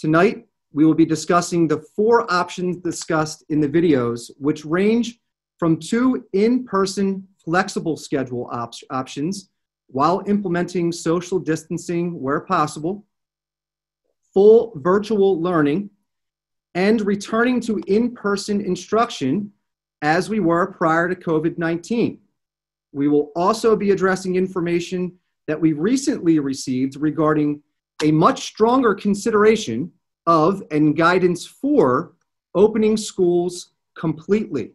Tonight, we will be discussing the 4 options discussed in the videos, which range from 2 in-person flexible schedule options while implementing social distancing where possible, full virtual learning, and returning to in-person instruction as we were prior to COVID-19. We will also be addressing information that we recently received regarding a much stronger consideration of and guidance for opening schools completely.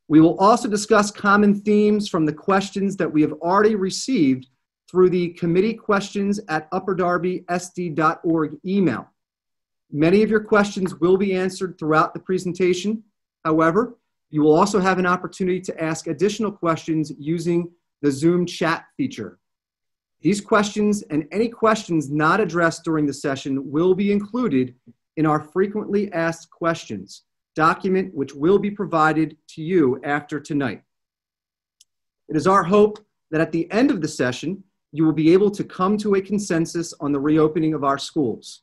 We will also discuss common themes from the questions that we have already received through the committee questions at upperdarbysd.org email. Many of your questions will be answered throughout the presentation. However, you will also have an opportunity to ask additional questions using the Zoom chat feature. These questions and any questions not addressed during the session will be included in our frequently asked questions document, which will be provided to you after tonight. It is our hope that at the end of the session, you will be able to come to a consensus on the reopening of our schools.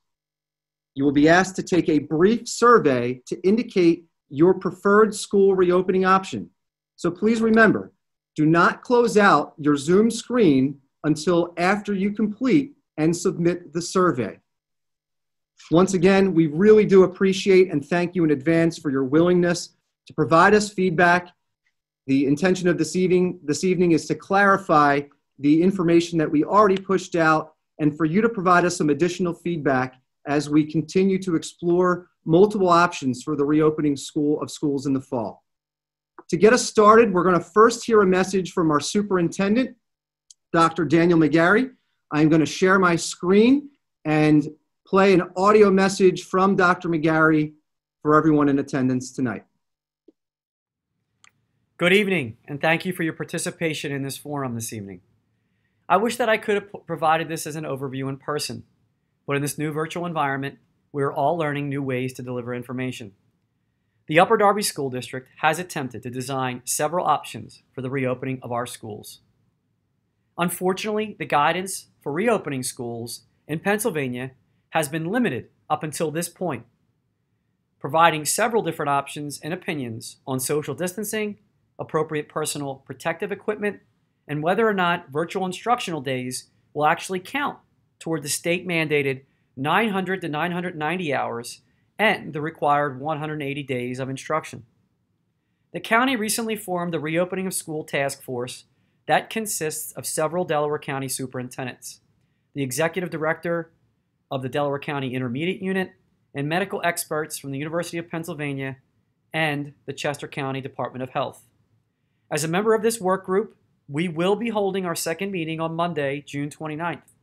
You will be asked to take a brief survey to indicate your preferred school reopening option. So please remember, do not close out your Zoom screen until after you complete and submit the survey. Once again, we really do appreciate and thank you in advance for your willingness to provide us feedback. The intention of this evening is to clarify the information that we already pushed out and for you to provide us some additional feedback as we continue to explore multiple options for the reopening of schools in the fall. To get us started, we're going to first hear a message from our superintendent, Dr. Daniel McGarry. I'm going to share my screen and play an audio message from Dr. McGarry for everyone in attendance tonight. Good evening, and thank you for your participation in this forum this evening. I wish that I could have provided this as an overview in person, but in this new virtual environment, we're all learning new ways to deliver information. The Upper Darby School District has attempted to design several options for the reopening of our schools. Unfortunately, the guidance for reopening schools in Pennsylvania has been limited up until this point, providing several different options and opinions on social distancing, appropriate personal protective equipment, and whether or not virtual instructional days will actually count toward the state-mandated 900 to 990 hours and the required 180 days of instruction. The county recently formed the Reopening of School Task Force that consists of several Delaware County superintendents, the executive director of the Delaware County Intermediate Unit, and medical experts from the University of Pennsylvania and the Chester County Department of Health. As a member of this work group, we will be holding our second meeting on Monday, June 29th.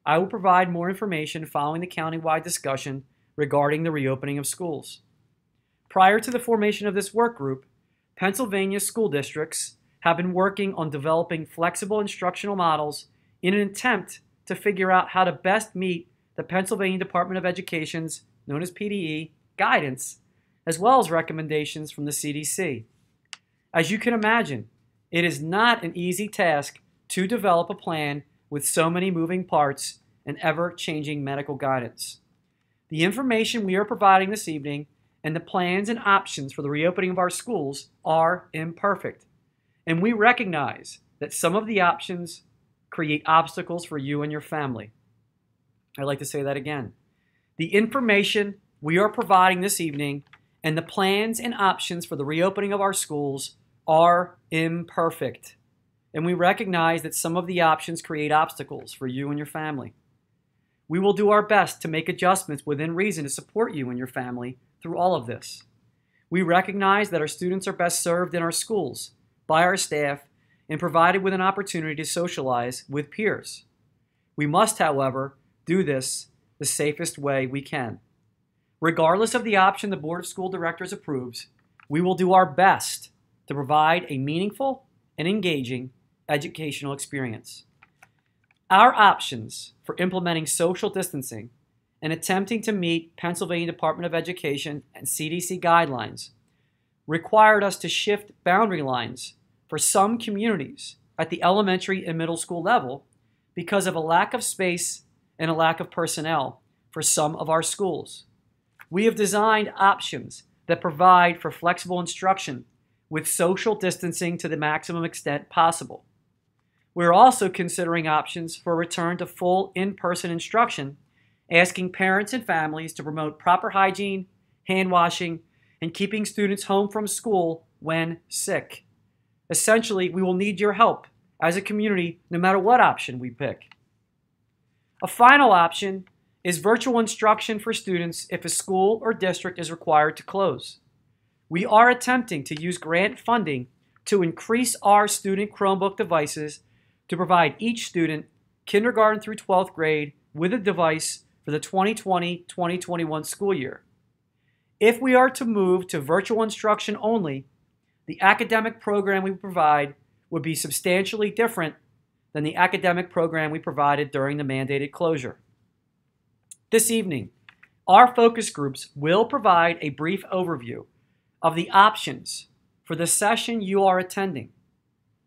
I will provide more information following the countywide discussion regarding the reopening of schools. Prior to the formation of this work group, Pennsylvania school districts have been working on developing flexible instructional models in an attempt to figure out how to best meet the Pennsylvania Department of Education's, known as PDE, guidance, as well as recommendations from the CDC. As you can imagine, it is not an easy task to develop a plan with so many moving parts and ever-changing medical guidance. The information we are providing this evening and the plans and options for the reopening of our schools are imperfect, and we recognize that some of the options create obstacles for you and your family. I'd like to say that again. The information we are providing this evening and the plans and options for the reopening of our schools are imperfect, and we recognize that some of the options create obstacles for you and your family. We will do our best to make adjustments within reason to support you and your family through all of this. We recognize that our students are best served in our schools, by our staff, and provided with an opportunity to socialize with peers. We must, however, do this the safest way we can. Regardless of the option the Board of School Directors approves, we will do our best to provide a meaningful and engaging educational experience. Our options for implementing social distancing and attempting to meet Pennsylvania Department of Education and CDC guidelines required us to shift boundary lines for some communities at the elementary and middle school level because of a lack of space and a lack of personnel for some of our schools. We have designed options that provide for flexible instruction with social distancing to the maximum extent possible. We're also considering options for a return to full in-person instruction, asking parents and families to promote proper hygiene, hand washing, and keeping students home from school when sick. Essentially, we will need your help as a community no matter what option we pick. A final option is virtual instruction for students if a school or district is required to close. We are attempting to use grant funding to increase our student Chromebook devices to provide each student, kindergarten through 12th grade, with a device for the 2020-2021 school year. If we are to move to virtual instruction only, the academic program we provide would be substantially different than the academic program we provided during the mandated closure. This evening, our focus groups will provide a brief overview of the options for the session you are attending.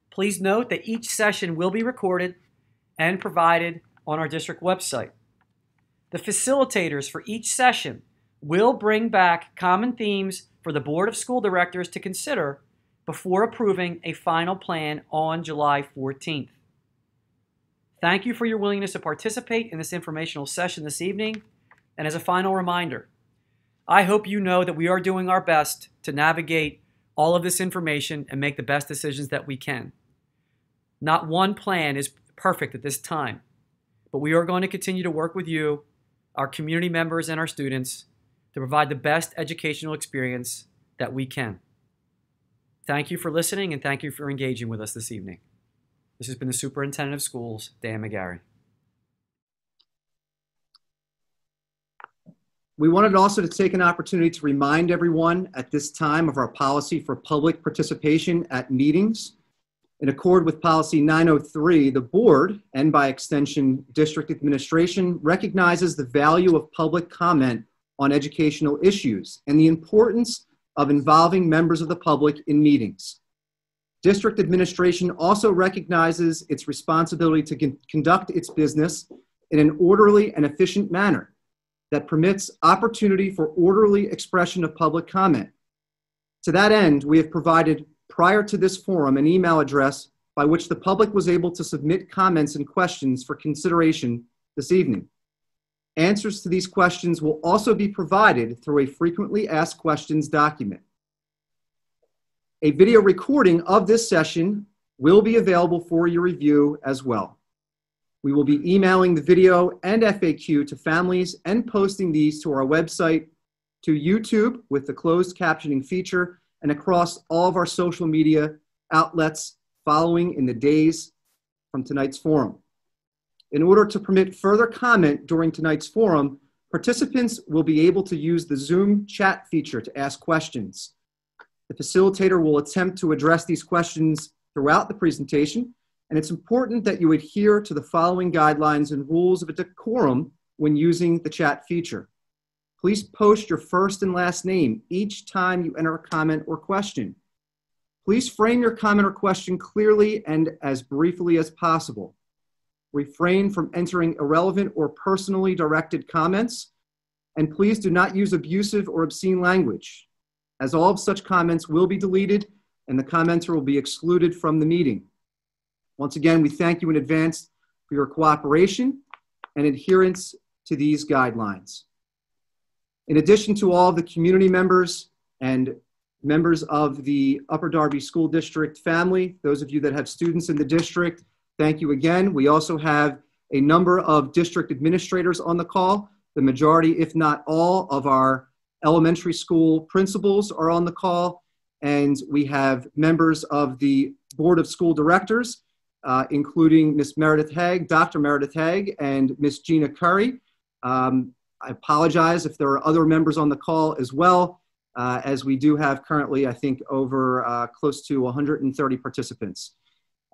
Please note that each session will be recorded and provided on our district website. The facilitators for each session will bring back common themes for the Board of School Directors to consider before approving a final plan on July 14th. Thank you for your willingness to participate in this informational session this evening. And as a final reminder, I hope you know that we are doing our best to navigate all of this information and make the best decisions that we can. Not one plan is perfect at this time, but we are going to continue to work with you, our community members, and our students to provide the best educational experience that we can. Thank you for listening, and thank you for engaging with us this evening. This has been the Superintendent of Schools, Dan McGarry. We wanted also to take an opportunity to remind everyone at this time of our policy for public participation at meetings. In accord with Policy 903, the board, and by extension, district administration, recognizes the value of public comment on educational issues and the importance of involving members of the public in meetings. District administration also recognizes its responsibility to conduct its business in an orderly and efficient manner that permits opportunity for orderly expression of public comment. To that end, we have provided, prior to this forum, an email address by which the public was able to submit comments and questions for consideration this evening. Answers to these questions will also be provided through a frequently asked questions document. A video recording of this session will be available for your review as well. We will be emailing the video and FAQ to families and posting these to our website, to YouTube with the closed captioning feature, and across all of our social media outlets following in the days from tonight's forum. In order to permit further comment during tonight's forum, participants will be able to use the Zoom chat feature to ask questions. The facilitator will attempt to address these questions throughout the presentation, and it's important that you adhere to the following guidelines and rules of a decorum when using the chat feature. Please post your first and last name each time you enter a comment or question. Please frame your comment or question clearly and as briefly as possible. Refrain from entering irrelevant or personally directed comments, and please do not use abusive or obscene language, as all of such comments will be deleted and the commenter will be excluded from the meeting. Once again, we thank you in advance for your cooperation and adherence to these guidelines. In addition to all of the community members and members of the Upper Darby School District family, those of you that have students in the district, thank you again. We also have a number of district administrators on the call. The majority, if not all, of our elementary school principals are on the call, and we have members of the Board of School Directors, including Ms. Meredith Haig, Dr. Meredith Haig, and Ms. Gina Curry. I apologize if there are other members on the call as well, as we do have currently, I think, over close to 130 participants,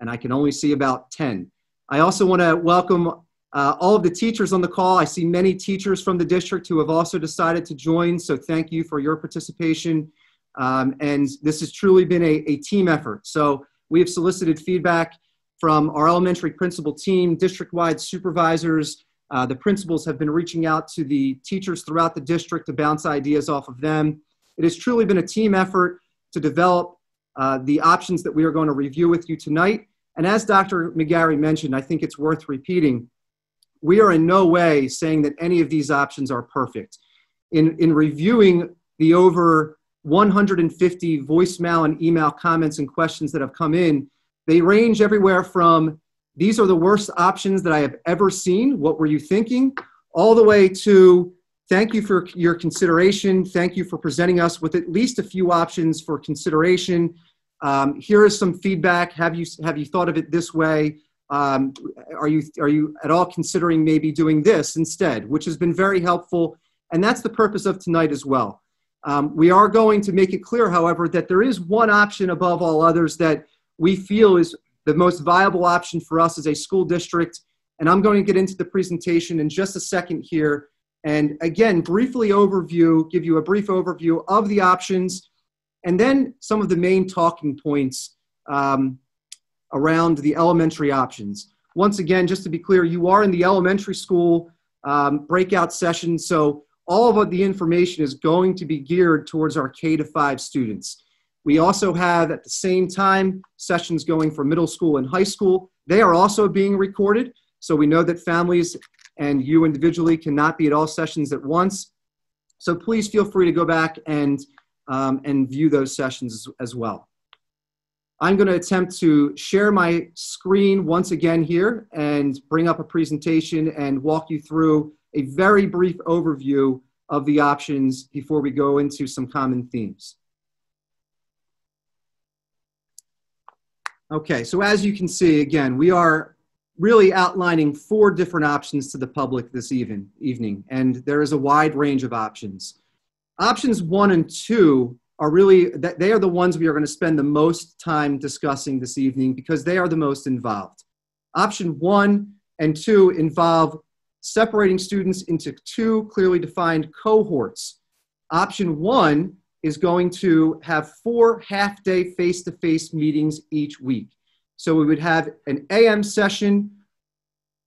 and I can only see about 10. I also want to welcome all of the teachers on the call. I see many teachers from the district who have also decided to join, so thank you for your participation. And this has truly been a team effort. So we have solicited feedback from our elementary principal team, district-wide supervisors, The principals have been reaching out to the teachers throughout the district to bounce ideas off of them. It has truly been a team effort to develop the options that we are going to review with you tonight. And as Dr. McGarry mentioned, I think it's worth repeating, we are in no way saying that any of these options are perfect. In reviewing the over 150 voicemail and email comments and questions that have come in, they range everywhere from, these are the worst options that I have ever seen, what were you thinking, all the way to, thank you for your consideration, thank you for presenting us with at least a few options for consideration. Here is some feedback, have you thought of it this way? Are you at all considering maybe doing this instead, which has been very helpful, and that's the purpose of tonight as well. We are going to make it clear, however, that there is one option above all others that we feel is the most viable option for us as a school district, and I'm going to get into the presentation in just a second here, and again, briefly give you a brief overview of the options, and then some of the main talking points around the elementary options. Once again, just to be clear, you are in the elementary school breakout session, so all of the information is going to be geared towards our K-5 students. We also have, at the same time, sessions going for middle school and high school. They are also being recorded, so we know that families and you individually cannot be at all sessions at once. So please feel free to go back and view those sessions as well. I'm going to attempt to share my screen once again here and bring up a presentation and walk you through a very brief overview of the options before we go into some common themes. Okay, so as you can see, again, we are really outlining 4 different options to the public this evening, and there is a wide range of options. Options 1 and 2 are really, they are the ones we are going to spend the most time discussing this evening because they are the most involved. Option 1 and 2 involve separating students into 2 clearly defined cohorts. Option 1 is going to have 4 half-day face-to-face meetings each week. So we would have an AM session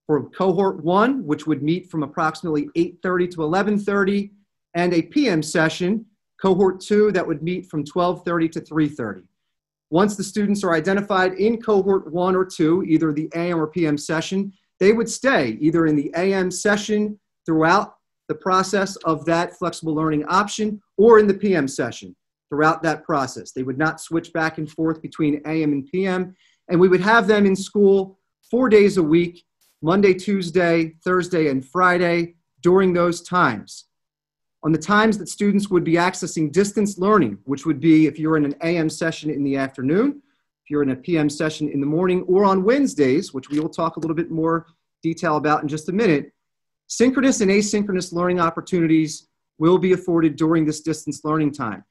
for cohort 1, which would meet from approximately 8:30 to 11:30, and a PM session, cohort 2, that would meet from 12:30 to 3:30. Once the students are identified in cohort 1 or 2, either the AM or PM session, they would stay either in the AM session throughout the process of that flexible learning option or in the PM session throughout that process. They would not switch back and forth between AM and PM, and we would have them in school 4 days a week, Monday, Tuesday, Thursday, and Friday during those times. On the times that students would be accessing distance learning, which would be if you're in an AM session in the afternoon, if you're in a PM session in the morning, or on Wednesdays, which we will talk a little bit more detail about in just a minute, synchronous and asynchronous learning opportunities will be afforded during this distance learning time.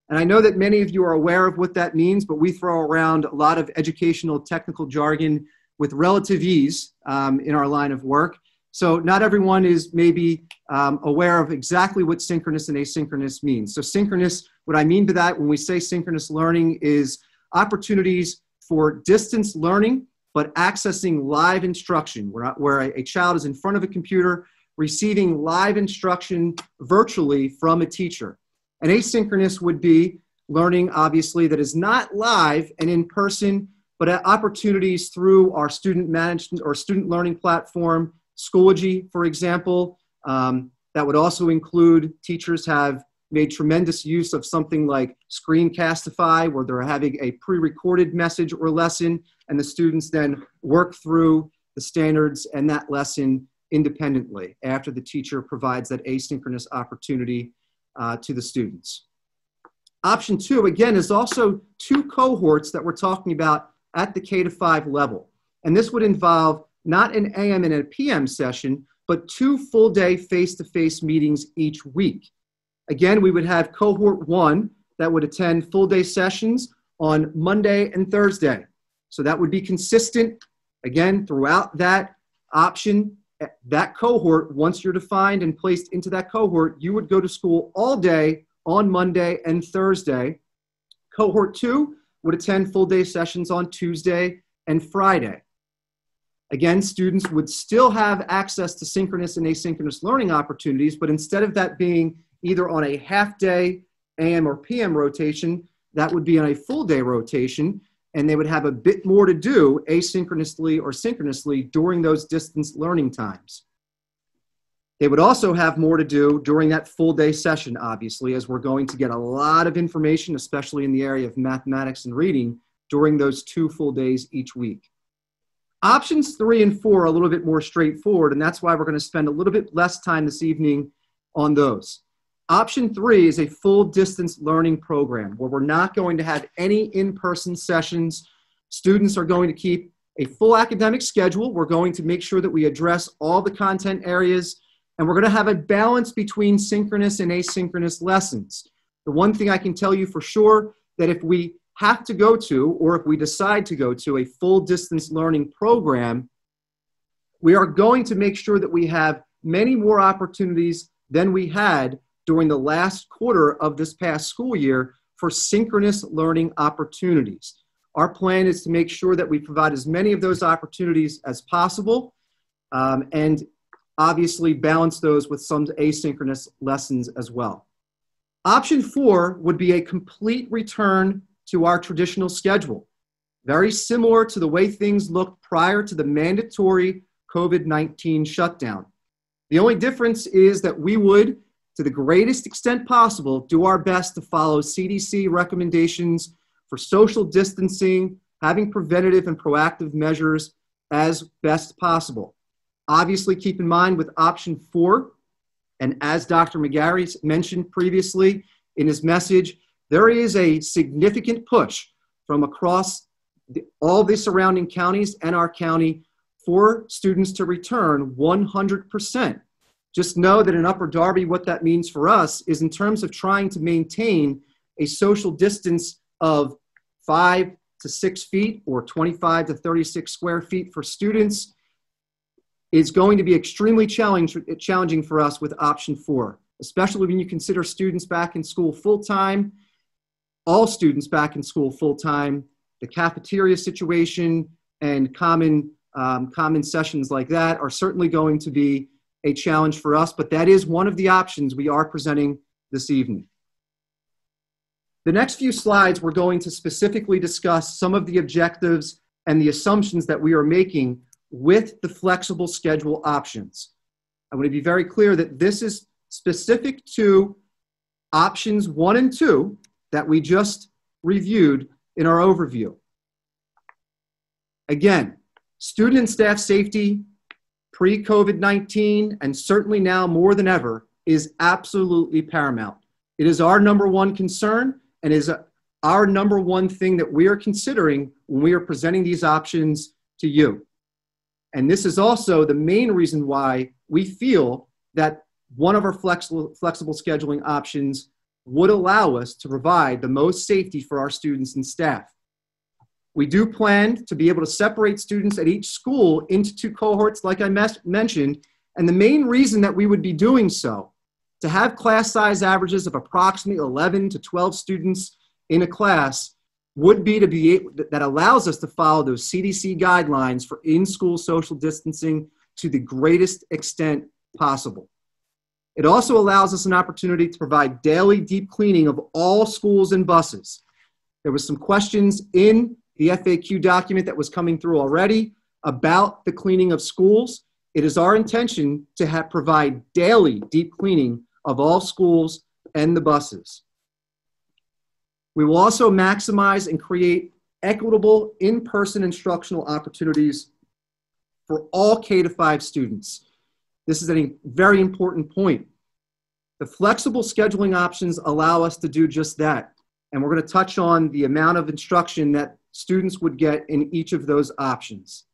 And I know that many of you are aware of what that means, but we throw around a lot of educational technical jargon with relative ease in our line of work. So not everyone is maybe aware of exactly what synchronous and asynchronous means. So synchronous, what I mean by that when we say synchronous learning is opportunities for distance learning, but accessing live instruction, where a child is in front of a computer receiving live instruction virtually from a teacher. And asynchronous would be learning, obviously, that is not live and in person, but opportunities through our student management or student learning platform, Schoology, for example. That would also include teachers have made tremendous use of something like Screencastify, where they're having a pre-recorded message or lesson, and the students then work through the standards and that lesson independently after the teacher provides that asynchronous opportunity to the students. Option 2, again, is also 2 cohorts that we're talking about at the K-5 level. And this would involve not an AM and a PM session, but 2 full-day face-to-face meetings each week. Again, we would have cohort 1 that would attend full-day sessions on Monday and Thursday. So that would be consistent, again, throughout that option, that cohort. Once you're defined and placed into that cohort, you would go to school all day on Monday and Thursday. Cohort 2 would attend full-day sessions on Tuesday and Friday. Again, students would still have access to synchronous and asynchronous learning opportunities, but instead of that being either on a half-day AM or PM rotation, that would be on a full-day rotation, and they would have a bit more to do asynchronously or synchronously during those distance learning times. They would also have more to do during that full-day session, obviously, as we're going to get a lot of information, especially in the area of mathematics and reading, during those 2 full days each week. Options 3 and 4 are a little bit more straightforward, and that's why we're going to spend a little bit less time this evening on those. Option 3 is a full distance learning program where we're not going to have any in-person sessions. Students are going to keep a full academic schedule. We're going to make sure that we address all the content areas, and we're going to have a balance between synchronous and asynchronous lessons. The one thing I can tell you for sure, that if we have to go to, or if we decide to go to a full distance learning program, we are going to make sure that we have many more opportunities than we had during the last quarter of this past school year for synchronous learning opportunities. Our plan is to make sure that we provide as many of those opportunities as possible, and obviously balance those with some asynchronous lessons as well. Option 4 would be a complete return to our traditional schedule, very similar to the way things looked prior to the mandatory COVID-19 shutdown. The only difference is that we would, to the greatest extent possible, do our best to follow CDC recommendations for social distancing, having preventative and proactive measures as best possible. Obviously, keep in mind with option 4, and as Dr. McGarry mentioned previously in his message, there is a significant push from across all the surrounding counties and our county for students to return 100%. Just know that in Upper Darby, what that means for us is in terms of trying to maintain a social distance of 5 to 6 feet or 25 to 36 square feet for students is going to be extremely challenging for us with option 4, especially when you consider students back in school full-time, all students back in school full-time, the cafeteria situation and common sessions like that are certainly going to be a challenge for us, but that is one of the options we are presenting this evening. The next few slides, we're going to specifically discuss some of the objectives and the assumptions that we are making with the flexible schedule options. I want to be very clear that this is specific to options 1 and 2 that we just reviewed in our overview. Again, student and staff safety pre-COVID-19, and certainly now more than ever, is absolutely paramount. It is our #1 concern and is our #1 thing that we are considering when we are presenting these options to you. And this is also the main reason why we feel that one of our flexible scheduling options would allow us to provide the most safety for our students and staff. We do plan to be able to separate students at each school into 2 cohorts, like I mentioned, and the main reason that we would be doing so, to have class size averages of approximately 11 to 12 students in a class, would be that allows us to follow those CDC guidelines for in-school social distancing to the greatest extent possible. It also allows us an opportunity to provide daily deep cleaning of all schools and buses. There was some questions in the FAQ document that was coming through already about the cleaning of schools. It is our intention to provide daily deep cleaning of all schools and the buses. We will also maximize and create equitable in-person instructional opportunities for all K-5 students. This is a very important point. The flexible scheduling options allow us to do just that. And we're going to touch on the amount of instruction that students would get in each of those options.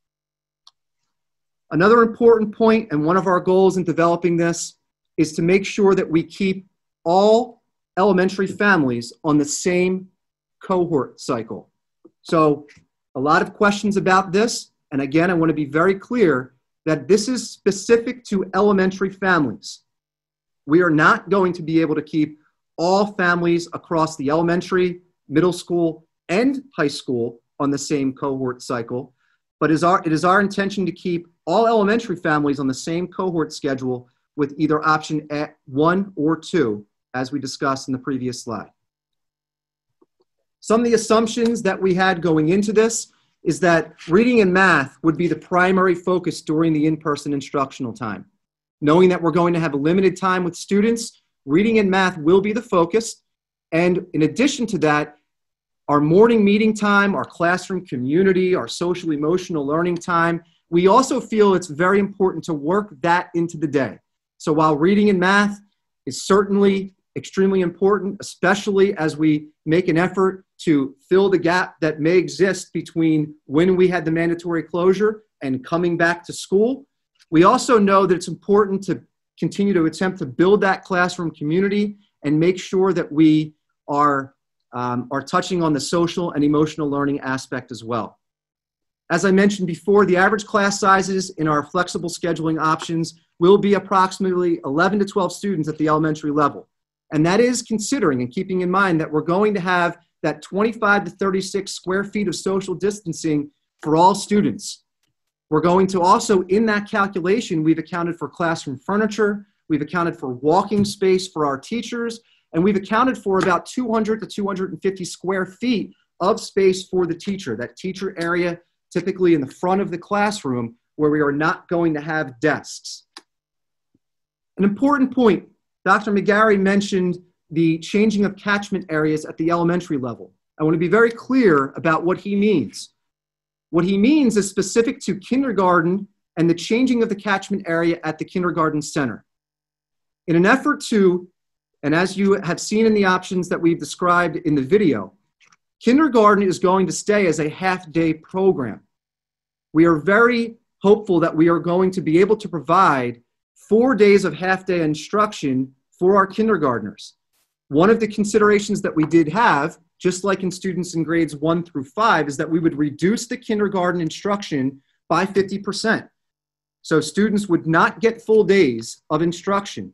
Another important point, and one of our goals in developing this, is to make sure that we keep all elementary families on the same cohort cycle. So a lot of questions about this. And again, I want to be very clear that this is specific to elementary families. We are not going to be able to keep all families across the elementary, middle school, and high school on the same cohort cycle. but it is our intention to keep all elementary families on the same cohort schedule with either option 1 or 2, as we discussed in the previous slide. Some of the assumptions that we had going into this is that reading and math would be the primary focus during the in-person instructional time. Knowing that we're going to have a limited time with students, reading and math will be the focus. And in addition to that, our morning meeting time, our classroom community, our social emotional learning time, we also feel it's very important to work that into the day. So while reading and math is certainly extremely important, especially as we make an effort to fill the gap that may exist between when we had the mandatory closure and coming back to school, we also know that it's important to continue to attempt to build that classroom community and make sure that we are touching on the social and emotional learning aspect as well. As I mentioned before, the average class sizes in our flexible scheduling options will be approximately 11 to 12 students at the elementary level. And that is considering and keeping in mind that we're going to have that 25 to 36 square feet of social distancing for all students. We're going to also, in that calculation, we've accounted for classroom furniture, we've accounted for walking space for our teachers, and we've accounted for about 200 to 250 square feet of space for the teacher, that teacher area typically in the front of the classroom where we are not going to have desks. An important point, Dr. McGarry mentioned the changing of catchment areas at the elementary level. I want to be very clear about what he means. What he means is specific to kindergarten and the changing of the catchment area at the kindergarten center. In an effort to, and as you have seen in the options that we've described in the video, kindergarten is going to stay as a half-day program. We are very hopeful that we are going to be able to provide 4 days of half-day instruction for our kindergartners. One of the considerations that we did have, just like in students in grades 1 through 5, is that we would reduce the kindergarten instruction by 50%. So students would not get full days of instruction.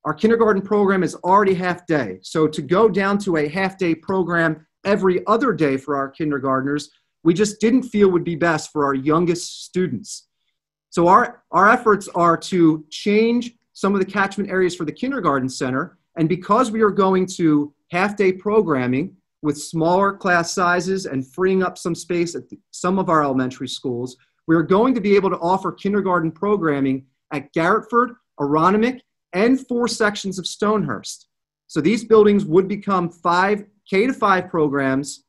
Our kindergarten program is already half-day. So to go down to a half-day program every other day for our kindergartners, we just didn't feel would be best for our youngest students. So our efforts are to change some of the catchment areas for the kindergarten center. And because we are going to half-day programming with smaller class sizes and freeing up some space at some of our elementary schools, we are going to be able to offer kindergarten programming at Garrettford, Aronimink, and 4 sections of Stonehurst. So these buildings would become K-5 programs,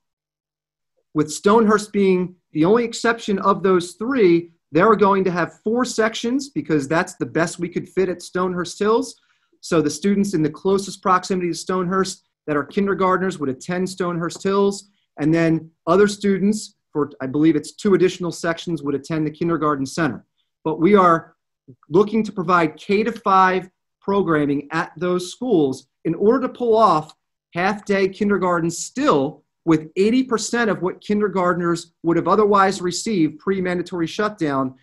with Stonehurst being the only exception of those 3. They're going to have 4 sections because that's the best we could fit at Stonehurst Hills. So the students in the closest proximity to Stonehurst that are kindergartners would attend Stonehurst Hills, and then other students, for I believe it's 2 additional sections, would attend the kindergarten center. But we are looking to provide K-5 programming at those schools in order to pull off half-day kindergarten still with 80% of what kindergartners would have otherwise received pre-mandatory shutdown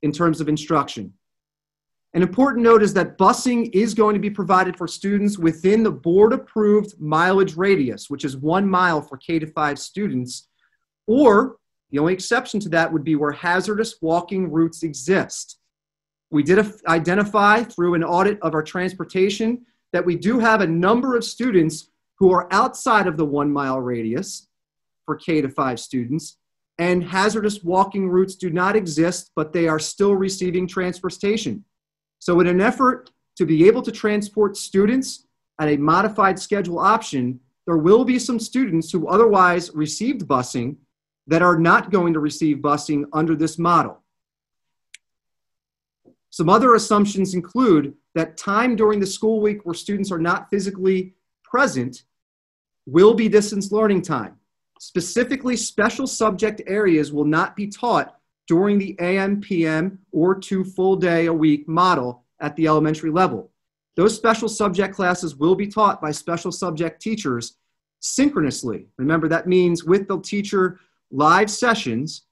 in terms of instruction. An important note is that busing is going to be provided for students within the board-approved mileage radius, which is 1 mile for K-5 students, or the only exception to that would be where hazardous walking routes exist. We did identify through an audit of our transportation that we do have a number of students who are outside of the 1 mile radius for K-5 students, and hazardous walking routes do not exist, but they are still receiving transportation. So in an effort to be able to transport students at a modified schedule option, there will be some students who otherwise received busing that are not going to receive busing under this model. Some other assumptions include that time during the school week where students are not physically present will be distance learning time. Specifically, special subject areas will not be taught during the AM, PM, or 2 full day a week model at the elementary level. Those special subject classes will be taught by special subject teachers synchronously. Remember, that means with the teacher live sessions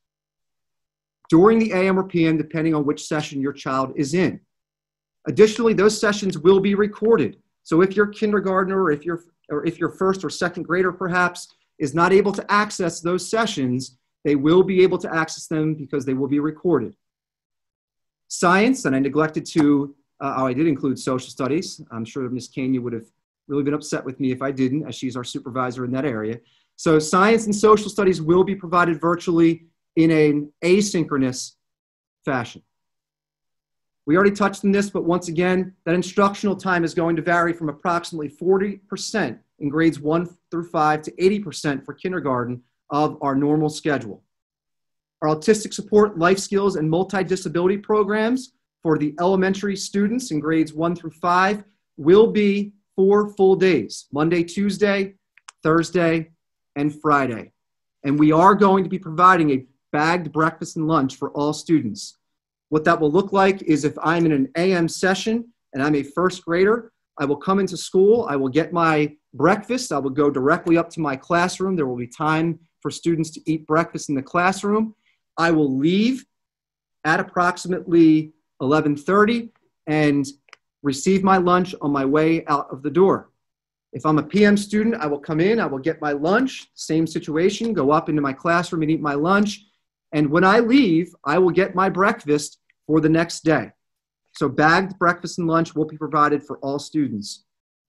during the AM or PM, depending on which session your child is in. Additionally, those sessions will be recorded. So if your kindergartner or if your first or second grader perhaps is not able to access those sessions, they will be able to access them because they will be recorded. Science, and I neglected to, I did include social studies. I'm sure Ms. Kania would have really been upset with me if I didn't, as she's our supervisor in that area. So science and social studies will be provided virtually in an asynchronous fashion. We already touched on this, but once again, that instructional time is going to vary from approximately 40% in grades 1 through 5 to 80% for kindergarten of our normal schedule. Our autistic support, life skills, and multidisability programs for the elementary students in grades 1 through 5 will be 4 full days, Monday, Tuesday, Thursday, and Friday. And we are going to be providing a bagged breakfast and lunch for all students. What that will look like is if I'm in an AM session and I'm a first grader, I will come into school, I will get my breakfast, I will go directly up to my classroom. There will be time for students to eat breakfast in the classroom. I will leave at approximately 11:30 and receive my lunch on my way out of the door. If I'm a PM student, I will come in, I will get my lunch, same situation, go up into my classroom and eat my lunch. And when I leave, I will get my breakfast for the next day. So bagged breakfast and lunch will be provided for all students.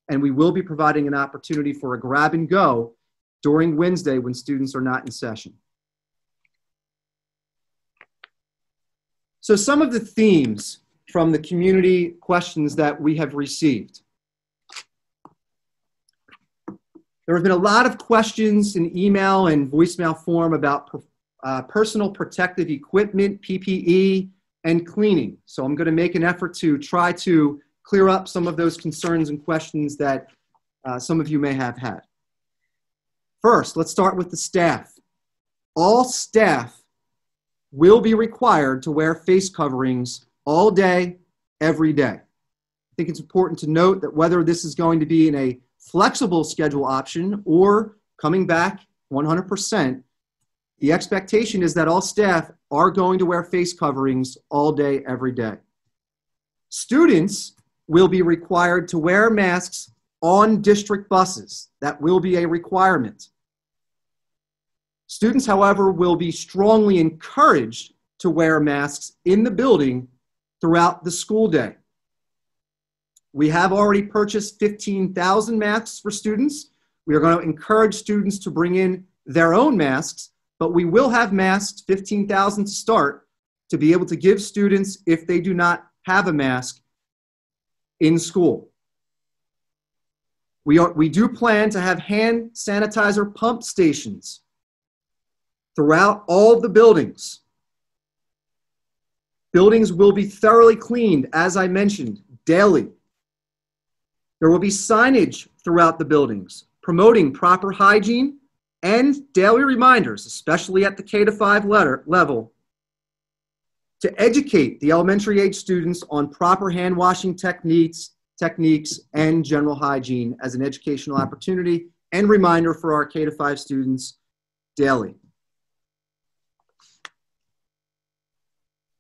And we will be providing an opportunity for a grab and go during Wednesday when students are not in session. So some of the themes from the community questions that we have received. There have been a lot of questions in email and voicemail form about personal protective equipment, PPE, and cleaning. So I'm going to make an effort to try to clear up some of those concerns and questions that some of you may have had. First, let's start with the staff. All staff will be required to wear face coverings all day, every day. I think it's important to note that whether this is going to be in a flexible schedule option or coming back 100%, the expectation is that all staff are going to wear face coverings all day, every day. Students will be required to wear masks on district buses. That will be a requirement. Students, however, will be strongly encouraged to wear masks in the building throughout the school day. We have already purchased 15,000 masks for students. We are going to encourage students to bring in their own masks, but we will have masks, 15,000 to start, to be able to give students if they do not have a mask in school. We do plan to have hand sanitizer pump stations throughout all of the buildings. Buildings will be thoroughly cleaned, as I mentioned, daily. There will be signage throughout the buildings promoting proper hygiene and daily reminders, especially at the K-5 level, to educate the elementary age students on proper hand washing techniques and general hygiene as an educational opportunity and reminder for our K-5 students daily.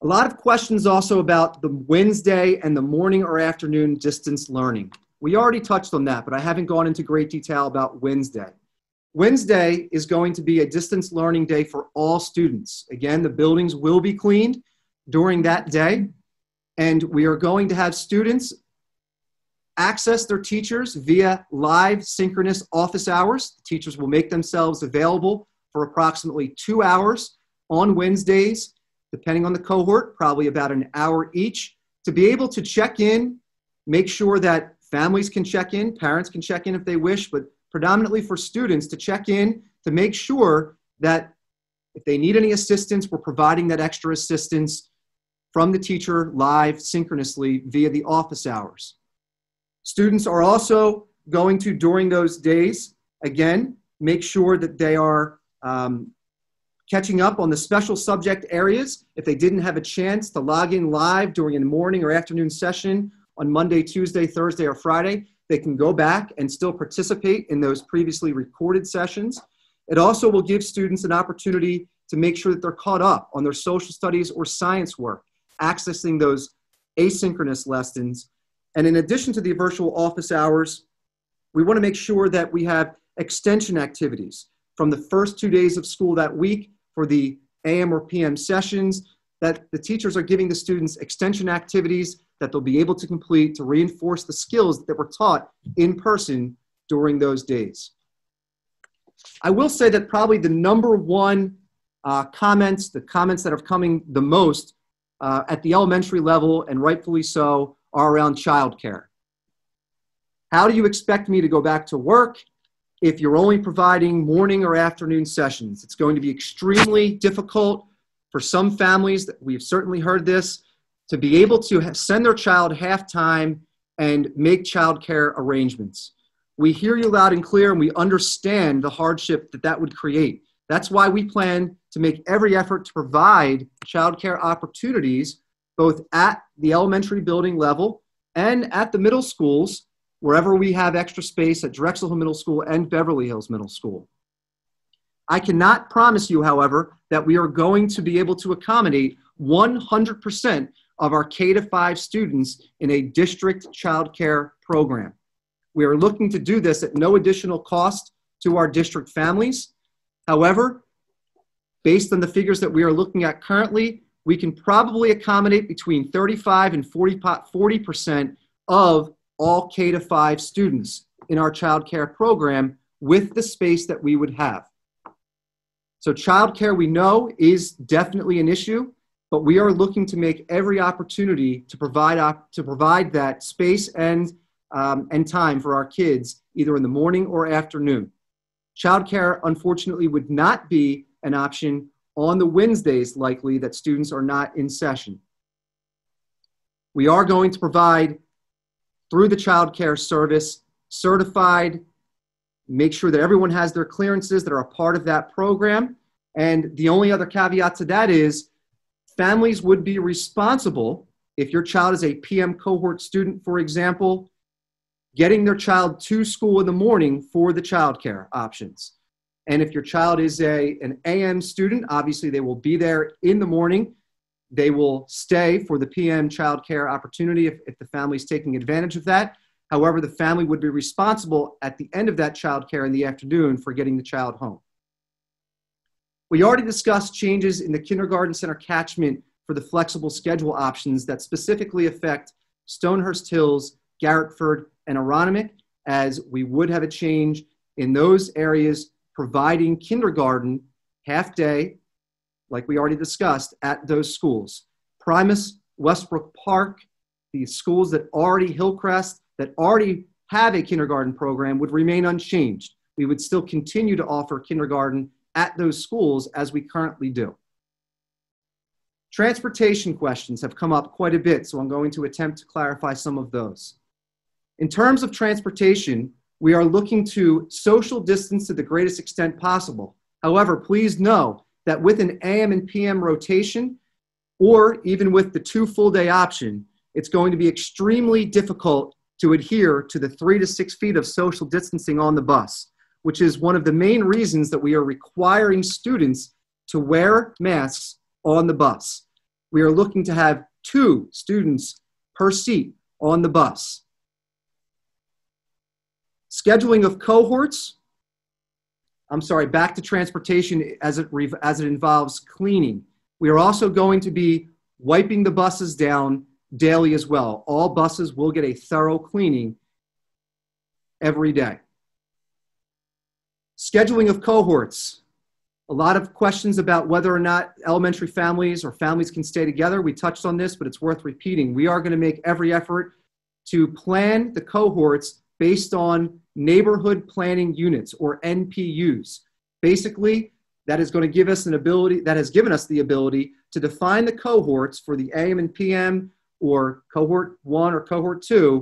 A lot of questions also about the Wednesday and the morning or afternoon distance learning. We already touched on that, but I haven't gone into great detail about Wednesday. Wednesday is going to be a distance learning day for all students. Again, the buildings will be cleaned during that day, and we are going to have students access their teachers via live synchronous office hours. The teachers will make themselves available for approximately 2 hours on Wednesdays, depending on the cohort, probably about an hour each, to be able to check in, make sure that families can check in, parents can check in if they wish, but predominantly for students to check in to make sure that if they need any assistance, we're providing that extra assistance from the teacher live synchronously via the office hours. Students are also going to, during those days, again, make sure that they are catching up on the special subject areas. If they didn't have a chance to log in live during a morning or afternoon session on Monday, Tuesday, Thursday, or Friday, they can go back and still participate in those previously recorded sessions. It also will give students an opportunity to make sure that they're caught up on their social studies or science work, accessing those asynchronous lessons. And in addition to the virtual office hours, we want to make sure that we have extension activities from the first 2 days of school that week for the AM or PM sessions, that the teachers are giving the students extension activities that they'll be able to complete to reinforce the skills that were taught in person during those days. I will say that probably the number one comments that are coming the most at the elementary level, and rightfully so, are around childcare. How do you expect me to go back to work if you're only providing morning or afternoon sessions? It's going to be extremely difficult for some families, that we've certainly heard this, to be able to send their child half-time and make childcare arrangements. We hear you loud and clear, and we understand the hardship that that would create. That's why we plan to make every effort to provide childcare opportunities both at the elementary building level and at the middle schools, wherever we have extra space at Drexel Hill Middle School and Beverly Hills Middle School. I cannot promise you, however, that we are going to be able to accommodate 100% of our K-5 students in a district childcare program. We are looking to do this at no additional cost to our district families. However, based on the figures that we are looking at currently, we can probably accommodate between 35 and 40% of all K-5 students in our childcare program with the space that we would have. So childcare, we know, is definitely an issue, but we are looking to make every opportunity to provide that space and time for our kids, either in the morning or afternoon. Childcare, unfortunately, would not be an option on the Wednesdays, likely, that students are not in session. We are going to provide, through the childcare service, certified, make sure that everyone has their clearances that are a part of that program. And the only other caveat to that is families would be responsible, if your child is a PM cohort student, for example, getting their child to school in the morning for the childcare options. And if your child is an AM student, obviously they will be there in the morning. They will stay for the PM childcare opportunity if the family is taking advantage of that. However, the family would be responsible at the end of that childcare in the afternoon for getting the child home. We already discussed changes in the kindergarten center catchment for the flexible schedule options that specifically affect Stonehurst Hills, Garrettford, and Aronimink, as we would have a change in those areas providing kindergarten half-day, like we already discussed, at those schools. Primus, Westbrook Park, the schools that already, Hillcrest, that already have a kindergarten program would remain unchanged. We would still continue to offer kindergarten at those schools as we currently do. Transportation questions have come up quite a bit, so I'm going to attempt to clarify some of those. In terms of transportation, we are looking to social distance to the greatest extent possible. However, please know that with an AM and PM rotation, or even with the 2 full-day option, it's going to be extremely difficult to adhere to the 3 to 6 feet of social distancing on the bus, which is one of the main reasons that we are requiring students to wear masks on the bus. We are looking to have 2 students per seat on the bus. Scheduling of cohorts, back to transportation as it involves cleaning. We are also going to be wiping the buses down daily as well. All buses will get a thorough cleaning every day. Scheduling of cohorts. A lot of questions about whether or not elementary families or families can stay together. We touched on this, but it's worth repeating. We are going to make every effort to plan the cohorts based on neighborhood planning units, or NPUs. Basically, that is going to give us that has given us the ability to define the cohorts for the AM and PM, or cohort 1 or cohort 2.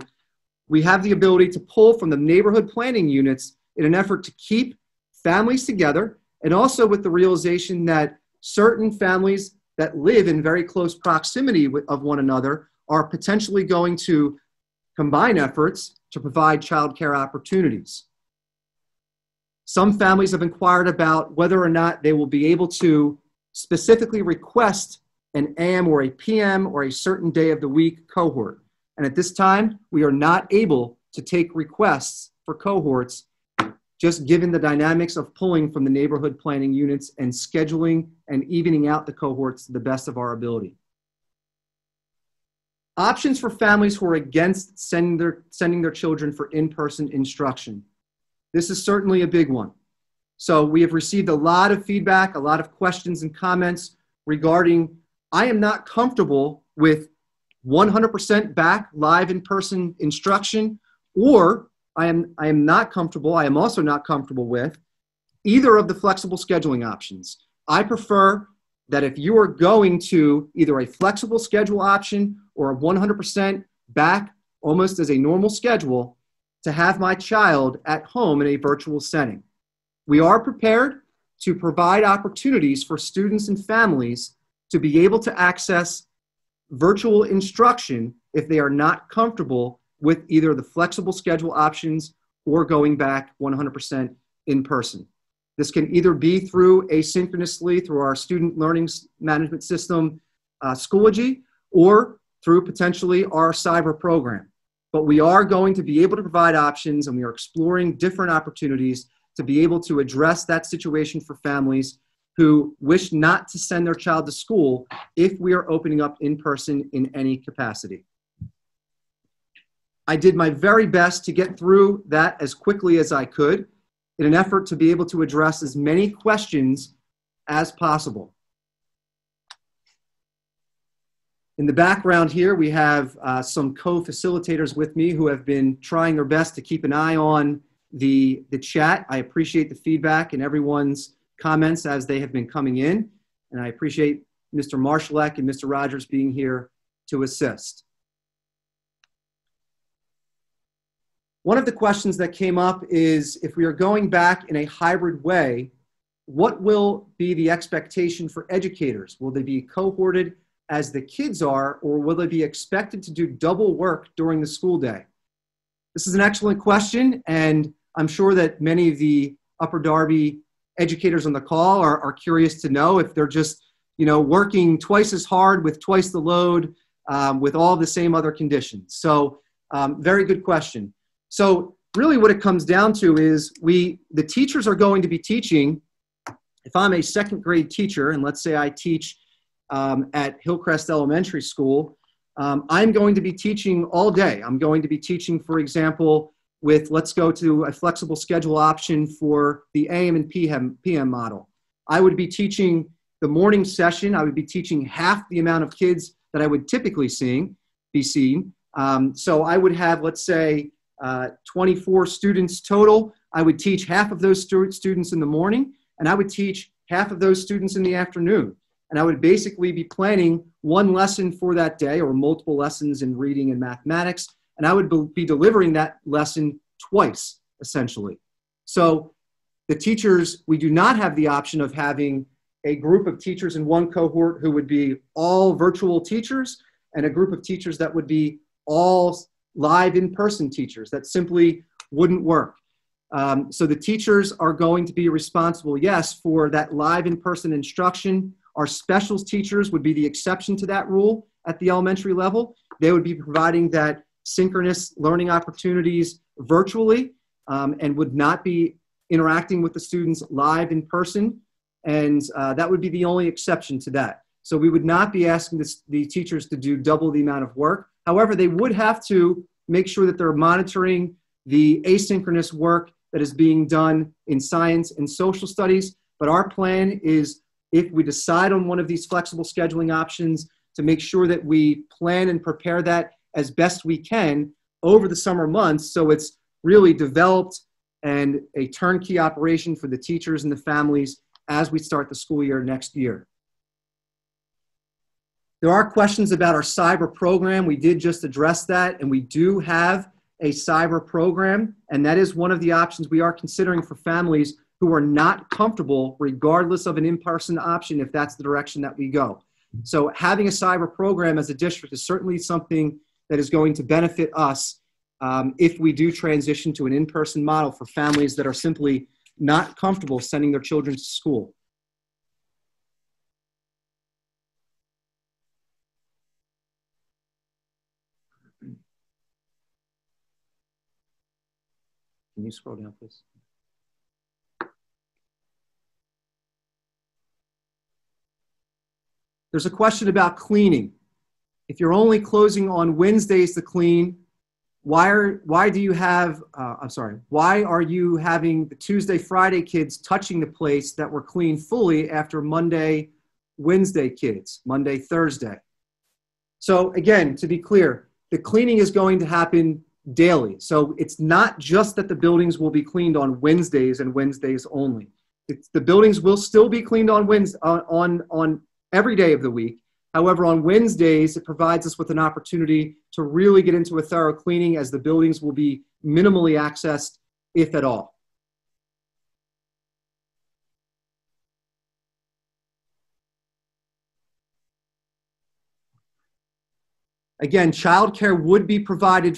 We have the ability to pull from the neighborhood planning units in an effort to keep families together, and also with the realization that certain families that live in very close proximity of one another are potentially going to combine efforts to provide childcare opportunities. Some families have inquired about whether or not they will be able to specifically request an AM or a PM or a certain day of the week cohort. And at this time, we are not able to take requests for cohorts just given the dynamics of pulling from the neighborhood planning units and scheduling and evening out the cohorts to the best of our ability. Options for families who are against sending their children for in-person instruction. This is certainly a big one. So we have received a lot of feedback, a lot of questions and comments regarding, I am not comfortable with 100% back live in-person instruction, or I am also not comfortable with either of the flexible scheduling options. I prefer that if you are going to either a flexible schedule option or a 100% back almost as a normal schedule, to have my child at home in a virtual setting. We are prepared to provide opportunities for students and families to be able to access virtual instruction if they are not comfortable with either the flexible schedule options or going back 100% in person. This can either be through asynchronously through our student learning management system, Schoology, or through potentially our cyber program. But we are going to be able to provide options, and we are exploring different opportunities to be able to address that situation for families who wish not to send their child to school if we are opening up in person in any capacity. I did my very best to get through that as quickly as I could in an effort to be able to address as many questions as possible. In the background here, we have some co-facilitators with me who have been trying their best to keep an eye on the chat. I appreciate the feedback and everyone's comments as they have been coming in. And I appreciate Mr. Marshallek and Mr. Rogers being here to assist. One of the questions that came up is, if we are going back in a hybrid way, what will be the expectation for educators? Will they be cohorted as the kids are, or will they be expected to do double work during the school day? This is an excellent question, and I'm sure that many of the Upper Darby educators on the call are curious to know if they're just, working twice as hard with twice the load with all the same other conditions. So very good question. So really what it comes down to is the teachers are going to be teaching. If I'm a second grade teacher, and let's say I teach at Hillcrest Elementary School, I'm going to be teaching all day. I'm going to be teaching, for example, let's go to a flexible schedule option for the AM and PM model. I would be teaching the morning session. I would be teaching half the amount of kids that I would typically be seeing. So I would have, let's say, 24 students total. I would teach half of those students in the morning, and I would teach half of those students in the afternoon. And I would basically be planning one lesson for that day, or multiple lessons in reading and mathematics, and I would be delivering that lesson twice, essentially. So the teachers, we do not have the option of having a group of teachers in one cohort who would be all virtual teachers, and a group of teachers that would be all live in-person teachers. That simply wouldn't work. So the teachers are going to be responsible, yes, for that live in-person instruction. Our specials teachers would be the exception to that rule at the elementary level. They would be providing that synchronous learning opportunities virtually and would not be interacting with the students live in person. And that would be the only exception to that. So we would not be asking the teachers to do double the amount of work. However, they would have to make sure that they're monitoring the asynchronous work that is being done in science and social studies. But our plan is, if we decide on one of these flexible scheduling options, to make sure that we plan and prepare that as best we can over the summer months, so it's really developed and a turnkey operation for the teachers and the families as we start the school year next year. There are questions about our cyber program. We did just address that, and we do have a cyber program, and that is one of the options we are considering for families who are not comfortable, regardless of an in-person option, if that's the direction that we go. So having a cyber program as a district is certainly something that is going to benefit us if we do transition to an in-person model for families that are simply not comfortable sending their children to school. Can you scroll down, please? There's a question about cleaning. If you're only closing on Wednesdays to clean, why are you having the Tuesday, Friday kids touching the place that were cleaned fully after Monday, Wednesday kids, Monday, Thursday? So again, to be clear, the cleaning is going to happen daily. So it's not just that the buildings will be cleaned on Wednesdays and Wednesdays only. The buildings will still be cleaned on on every day of the week. However, on Wednesdays, it provides us with an opportunity to really get into a thorough cleaning, as the buildings will be minimally accessed, if at all. Again, childcare would be provided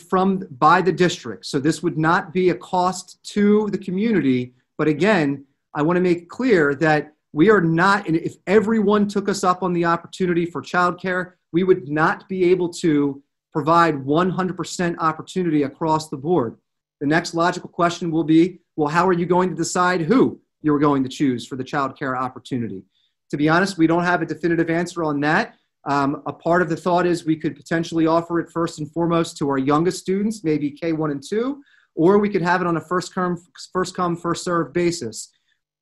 by the district. So this would not be a cost to the community. But again, I want to make clear that we are not, and if everyone took us up on the opportunity for childcare, we would not be able to provide 100% opportunity across the board. The next logical question will be, well, how are you going to decide who you're going to choose for the childcare opportunity? To be honest, we don't have a definitive answer on that. A part of the thought is we could potentially offer it first and foremost to our youngest students, maybe K1 and 2, or we could have it on a first come, first served basis.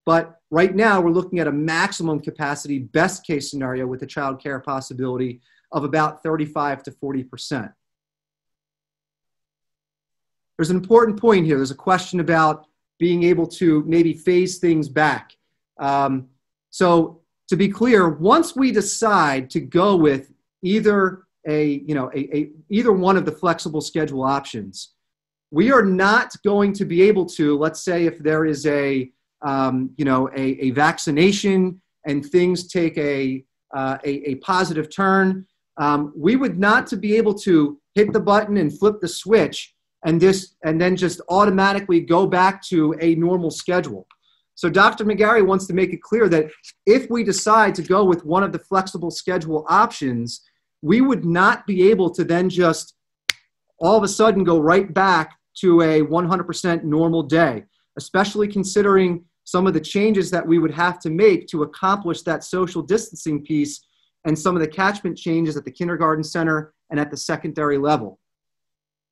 But right now, we're looking at a maximum capacity, best case scenario with the child care possibility of about 35 to 40%. There's an important point here. There's a question about being able to maybe phase things back. So to be clear, once we decide to go with either either one of the flexible schedule options, we are not going to be able to, let's say if there is a vaccination and things take a positive turn, we would not to be able to hit the button and flip the switch and then just automatically go back to a normal schedule. So Dr. McGarry wants to make it clear that if we decide to go with one of the flexible schedule options, we would not be able to then just all of a sudden go right back to a 100% normal day, especially considering some of the changes that we would have to make to accomplish that social distancing piece and some of the catchment changes at the kindergarten center and at the secondary level.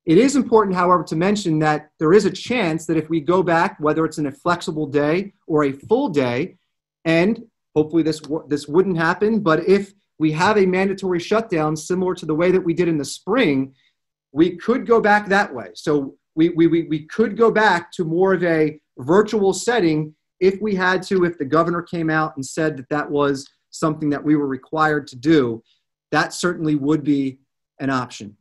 It is important, however, to mention that there is a chance that if we go back, whether it's in a flexible day or a full day, and hopefully this wouldn't happen, but if we have a mandatory shutdown similar to the way that we did in the spring, we could go back that way. So we could go back to more of a virtual setting if we had to, if the governor came out and said that that was something that we were required to do. That certainly would be an option.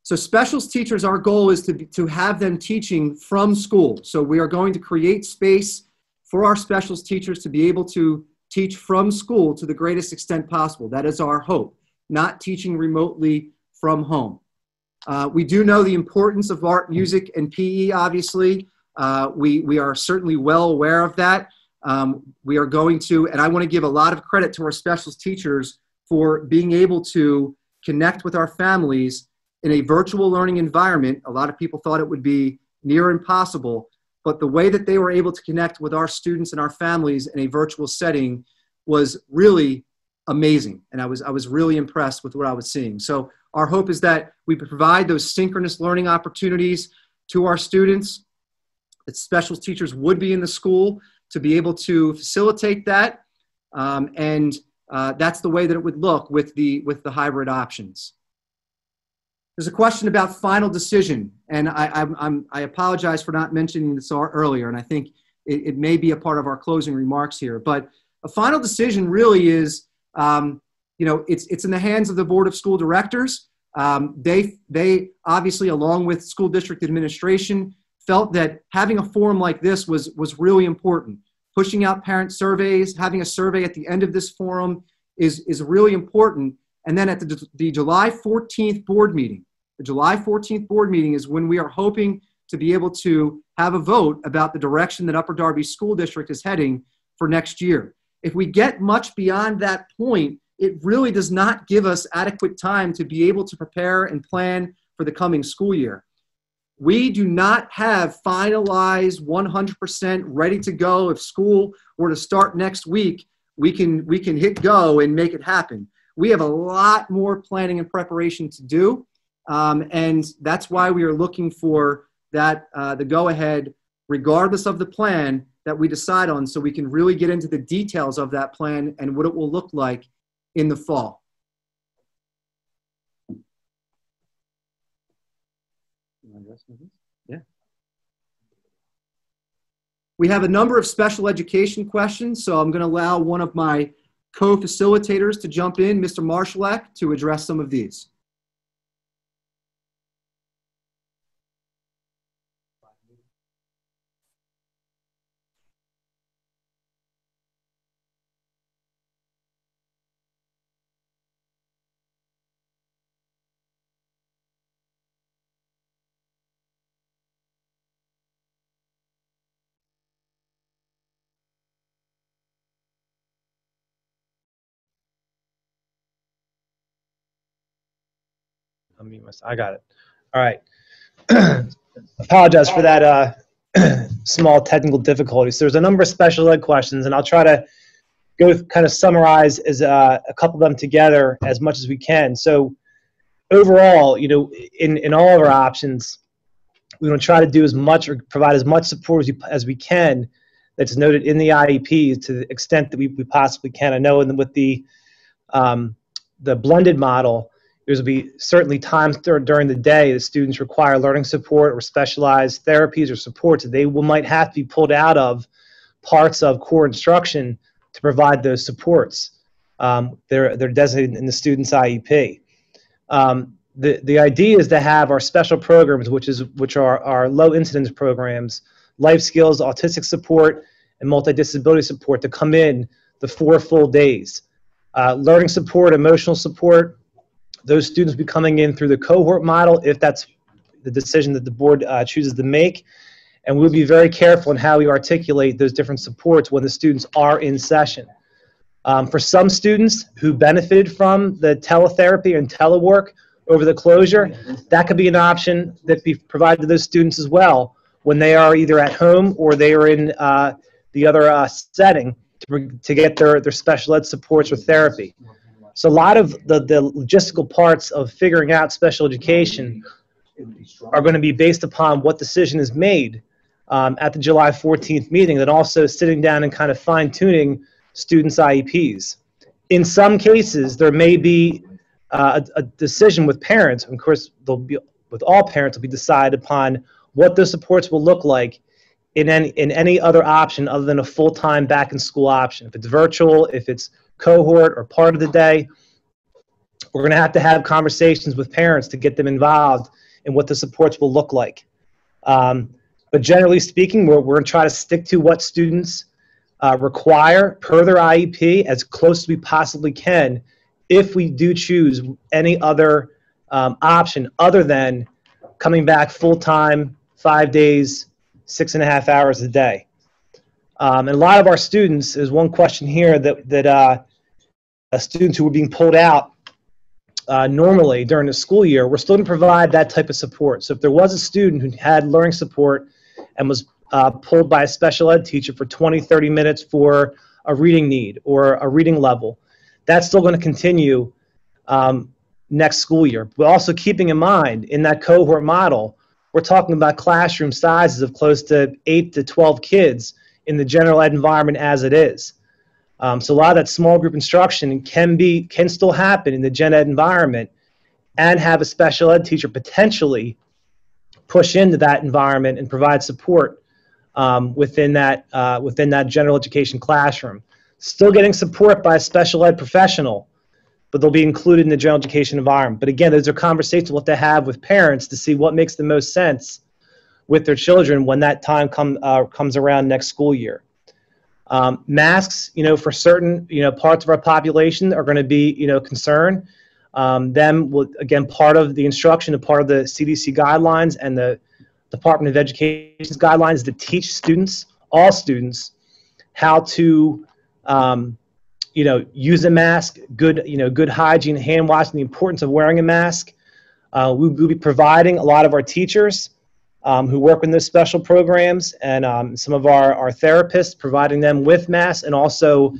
So specials teachers, our goal is to have them teaching from school. So we are going to create space for our specials teachers to be able to teach from school to the greatest extent possible. That is our hope, not teaching remotely from home. We do know the importance of art, music, and PE, obviously. We are certainly well aware of that. We are going to, and I want to give a lot of credit to our specials teachers for being able to connect with our families in a virtual learning environment. A lot of people thought it would be near impossible, but the way that they were able to connect with our students and our families in a virtual setting was really amazing. And I was really impressed with what I was seeing. So our hope is that we provide those synchronous learning opportunities to our students, that special teachers would be in the school to be able to facilitate that. That's the way that it would look with the hybrid options. There's a question about final decision, and I apologize for not mentioning this earlier, and I think it may be a part of our closing remarks here, but a final decision really is, it's in the hands of the Board of School Directors. They obviously, along with school district administration, felt that having a forum like this was really important. Pushing out parent surveys, having a survey at the end of this forum is really important. And then at the July 14th board meeting, the July 14th board meeting is when we are hoping to be able to have a vote about the direction that Upper Darby School District is heading for next year. If we get much beyond that point, it really does not give us adequate time to be able to prepare and plan for the coming school year. We do not have finalized 100% ready to go. If school were to start next week, we can hit go and make it happen. We have a lot more planning and preparation to do, and that's why we are looking for that the go-ahead, regardless of the plan that we decide on, so we can really get into the details of that plan and what it will look like in the fall. Yeah. We have a number of special education questions, so I'm going to allow one of my co-facilitators to jump in, Mr. Marshallak, to address some of these. I got it. All right. Apologize for that small technical difficulty. So there's a number of special ed questions, and I'll try to go kind of summarize as a couple of them together as much as we can. So overall, you know, in all of our options, we're going to try to do as much or provide as much support as we can that's noted in the IEP to the extent that we possibly can. I know with the blended model, there's will be certainly times during the day that students require learning support or specialized therapies or supports that they might have to be pulled out of parts of core instruction to provide those supports. They're designated in the student's IEP. The idea is to have our special programs, which are our low incidence programs, life skills, autistic support, and multidisability support to come in the 4 full days. Learning support, emotional support, those students will be coming in through the cohort model if that's the decision that the board chooses to make. And we'll be very careful in how we articulate those different supports when the students are in session. For some students who benefited from the teletherapy and telework over the closure, that could be an option that be provided to those students as well when they are either at home or they are in the other setting to get their special ed supports or therapy. So a lot of the logistical parts of figuring out special education are going to be based upon what decision is made at the July 14th meeting, and also sitting down and kind of fine-tuning students' IEPs. In some cases, there may be a decision with parents. Of course, with all parents, will be decided upon what those supports will look like in any other option other than a full-time back-in-school option. If it's virtual, if it's cohort or part of the day, we're going to have conversations with parents to get them involved in what the supports will look like. But generally speaking, we're going to try to stick to what students require per their IEP as close as we possibly can if we do choose any other option other than coming back full-time, 5 days, 6.5 hours a day. And a lot of our students, there's one question here that students who were being pulled out normally during the school year, we're still going to provide that type of support. So if there was a student who had learning support and was pulled by a special ed teacher for 20, 30 minutes for a reading need or a reading level, that's still going to continue next school year. But also keeping in mind, in that cohort model, we're talking about classroom sizes of close to 8 to 12 kids in the general ed environment as it is. So a lot of that small group instruction can still happen in the gen ed environment and have a special ed teacher potentially push into that environment and provide support within that general education classroom. Still getting support by a special ed professional, but they'll be included in the general education environment. But again, those are conversations we'll have to have with parents to see what makes the most sense with their children when that time comes around next school year. Masks, for certain, parts of our population are going to be, concerned. Them will, again, part of the instruction and part of the CDC guidelines and the Department of Education's guidelines to teach students, all students, how to, use a mask, good hygiene, hand washing, the importance of wearing a mask. We'll be providing a lot of our teachers who work in those special programs, and some of our therapists, providing them with masks and also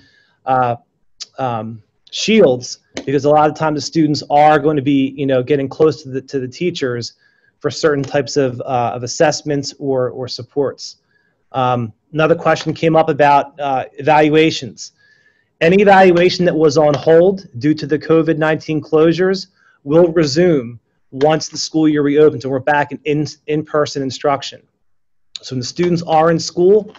shields, because a lot of times the students are going to be, getting close to the teachers for certain types of assessments or supports. Another question came up about evaluations. Any evaluation that was on hold due to the COVID-19 closures will resume once the school year reopens and we're back in-person instruction. So when the students are in school,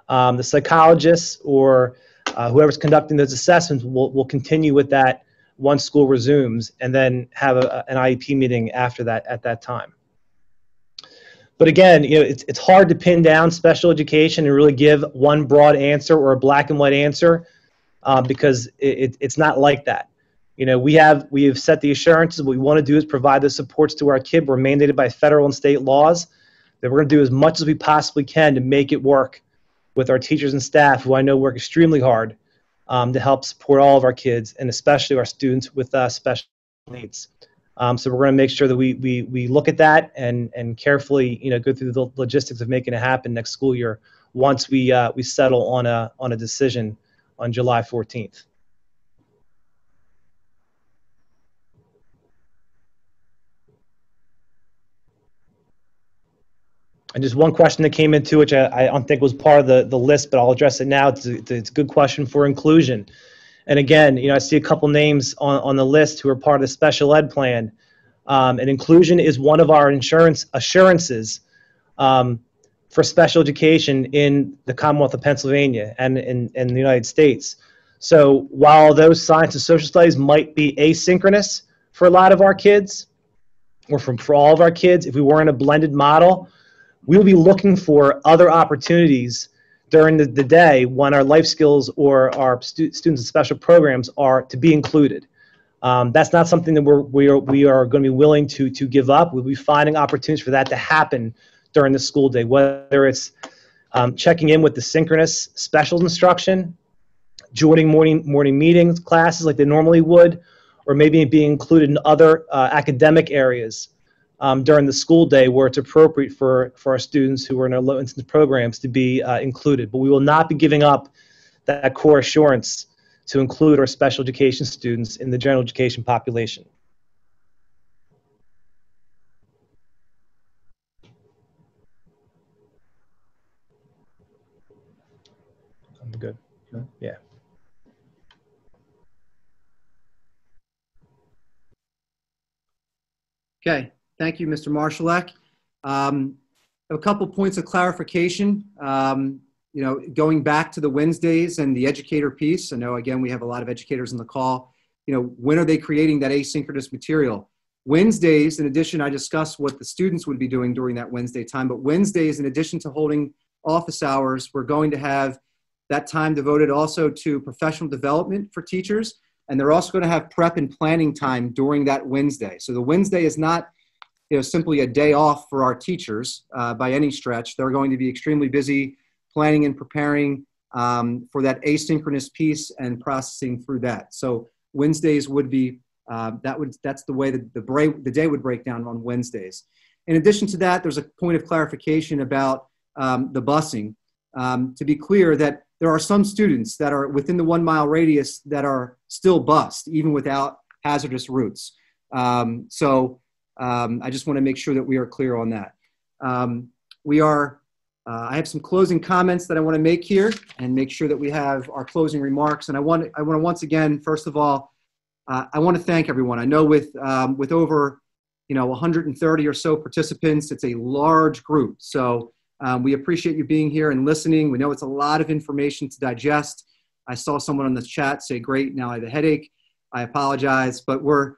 the psychologists or whoever's conducting those assessments will continue with that once school resumes, and then have an IEP meeting after that at that time. But again, it's hard to pin down special education and really give one broad answer or a black and white answer, because it's not like that. We have set the assurances. What we want to do is provide the supports to our kid. We're mandated by federal and state laws that we're going to do as much as we possibly can to make it work with our teachers and staff, who I know work extremely hard to help support all of our kids, and especially our students with special needs. So we're going to make sure that we look at that and carefully go through the logistics of making it happen next school year once we settle on a decision on July 14th. And just one question that came into, which I don't think was part of the list, but I'll address it now. It's a good question for inclusion. And again, I see a couple names on the list who are part of the special ed plan. And inclusion is one of our assurances for special education in the Commonwealth of Pennsylvania and in the United States. So while those science and social studies might be asynchronous for a lot of our kids, or for all of our kids, if we were in a blended model, we'll be looking for other opportunities during the day when our life skills or our students in special programs are to be included. That's not something that we are going to be willing to give up. We'll be finding opportunities for that to happen during the school day, whether it's checking in with the synchronous special instruction, joining morning meetings, classes like they normally would, or maybe being included in other academic areas during the school day where it's appropriate for our students who are in our low incidence programs to be included. But we will not be giving up that core assurance to include our special education students in the general education population. I'm good. Yeah. Okay. Thank you, Mr. Marshallek. A couple points of clarification. Going back to the Wednesdays and the educator piece. I know, again, we have a lot of educators on the call. When are they creating that asynchronous material? Wednesdays, in addition, I discussed what the students would be doing during that Wednesday time, but Wednesdays, in addition to holding office hours, we're going to have that time devoted also to professional development for teachers, and they're also going to have prep and planning time during that Wednesday. So the Wednesday is not simply a day off for our teachers by any stretch. They're going to be extremely busy planning and preparing for that asynchronous piece and processing through that. So Wednesdays would be, that's the way that the day would break down on Wednesdays. In addition to that, there's a point of clarification about the busing. To be clear that there are some students that are within the 1 mile radius that are still bused, even without hazardous routes. I just want to make sure that we are clear on that. I have some closing comments that I want to make here and make sure that we have our closing remarks. And I want to once again, first of all, I want to thank everyone. I know with over 130 or so participants, it's a large group. So we appreciate you being here and listening. We know it's a lot of information to digest. I saw someone on the chat say, "Great, now I have a headache." I apologize, but we're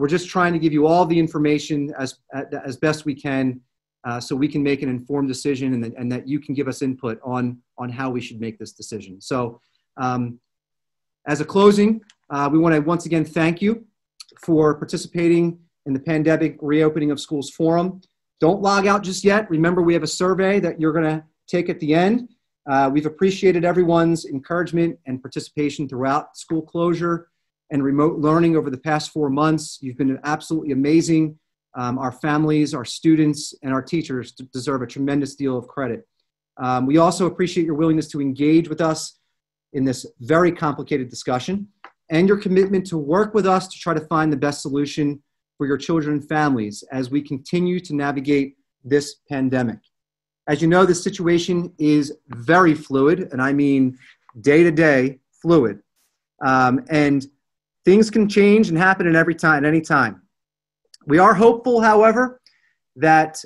just trying to give you all the information as best we can, so we can make an informed decision, and that you can give us input on how we should make this decision. So as a closing, we want to once again thank you for participating in the Pandemic Reopening of Schools Forum. Don't log out just yet. Remember, we have a survey that you're going to take at the end. We've appreciated everyone's encouragement and participation throughout school closure and remote learning over the past 4 months. You've been absolutely amazing Our families, our students, and our teachers deserve a tremendous deal of credit. We also appreciate your willingness to engage with us in this very complicated discussion and your commitment to work with us to try to find the best solution for your children and families as we continue to navigate this pandemic. As you know, the situation is very fluid, and I mean day-to-day fluid. And things can change and happen at any time. We are hopeful, however, that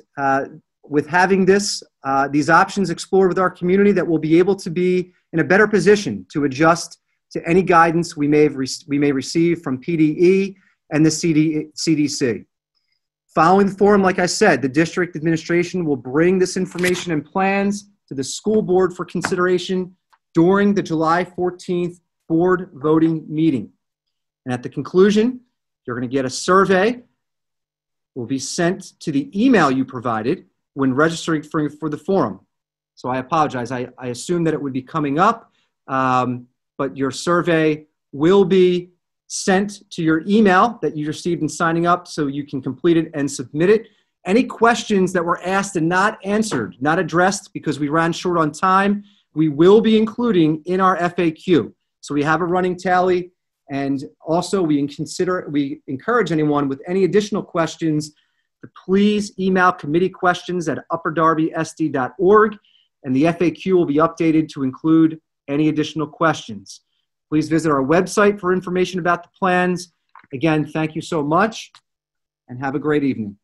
with having these options explored with our community, that we'll be able to be in a better position to adjust to any guidance we may receive from PDE and the CDC. Following the forum, like I said, the district administration will bring this information and plans to the school board for consideration during the July 14th board voting meeting. And at the conclusion, you're going to get a survey. Will be sent to the email you provided when registering for the forum. So I apologize. I assume that it would be coming up, but your survey will be sent to your email that you received in signing up so you can complete it and submit it. Any questions that were asked and not answered, not addressed because we ran short on time, we will be including in our FAQ. So we have a running tally, and also we encourage anyone with any additional questions to please email committeequestions@upperdarbysd.org, and the FAQ will be updated to include any additional questions. Please visit our website for information about the plans. Again, thank you so much, and have a great evening.